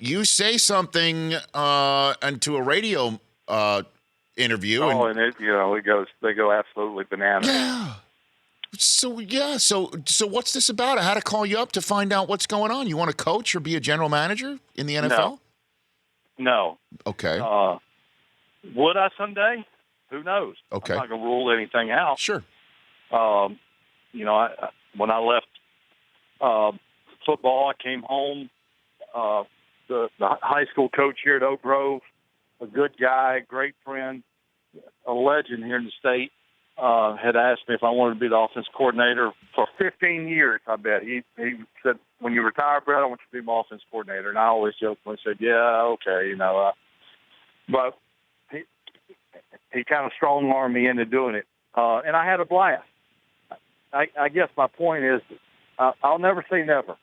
you say something into a radio interview. And they go absolutely bananas. Yeah. So what's this about? I had to call you up to find out what's going on. You want to coach or be a general manager in the NFL? No. Okay. Would I someday? Who knows? Okay. I'm not going to rule anything out. Sure. When I left football, I came home. The high school coach here at Oak Grove, a good guy, great friend, a legend here in the state, had asked me if I wanted to be the offense coordinator for 15 years, I bet. He said, when you retire, Brett, I want you to be my offense coordinator. And I always jokingly said, yeah, okay, but he kind of strong-armed me into doing it. And I had a blast. I guess my point is I'll never say never.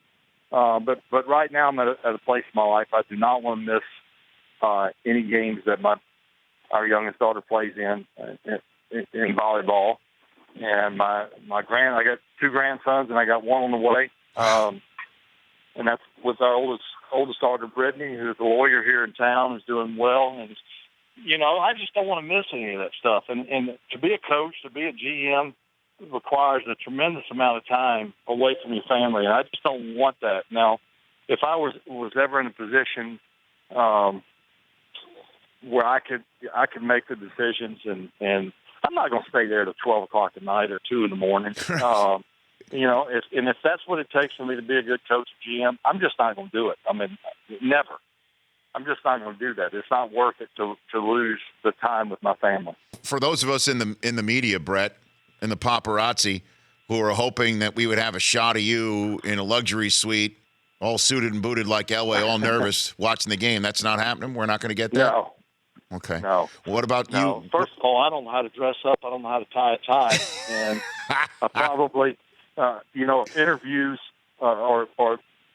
But right now I'm at a place in my life I do not want to miss any games that our youngest daughter plays in volleyball. And I got 2 grandsons and I got one on the way. And that's with our oldest daughter, Brittany, who's a lawyer here in town, is doing well. And I just don't want to miss any of that stuff. And to be a coach, to be a GM, requires a tremendous amount of time away from your family, and I just don't want that. Now, if I was ever in a position where I could make the decisions, and I'm not going to stay there till 12 o'clock at night or 2 in the morning. If that's what it takes for me to be a good coach or GM, I'm just not going to do it. I mean, never. I'm just not going to do that. It's not worth it to lose the time with my family. For those of us in the media, Brett, and the paparazzi who are hoping that we would have a shot of you in a luxury suite, all suited and booted like Elway, all nervous, watching the game. That's not happening? We're not going to get that? No. Okay. No. Well, what about you? First of all, I don't know how to dress up. I don't know how to tie a tie. And I probably, interviews or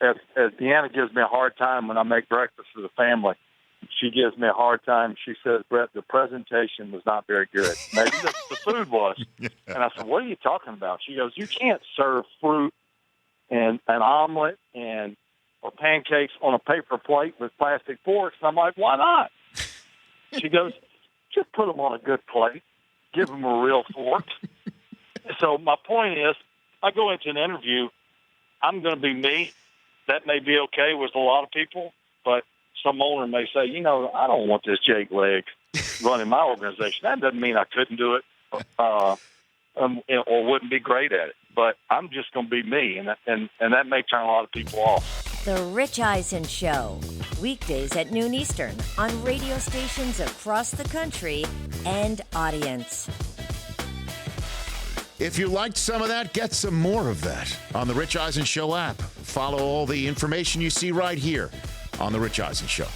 as Deanna gives me a hard time when I make breakfast for the family, she gives me a hard time. She says, Brett, the presentation was not very good. Maybe the food was. And I said, what are you talking about? She goes, you can't serve fruit and an omelet or pancakes on a paper plate with plastic forks. And I'm like, why not? She goes, just put them on a good plate. Give them a real fork. So my point is, I go into an interview, I'm going to be me. That may be okay with a lot of people, but some owner may say, I don't want this Jake Leg running my organization. That doesn't mean I couldn't do it or wouldn't be great at it. But I'm just going to be me, and that may turn a lot of people off. The Rich Eisen Show, weekdays at noon Eastern on radio stations across the country and audience. If you liked some of that, get some more of that on the Rich Eisen Show app. Follow all the information you see right here on the Rich Eisen Show.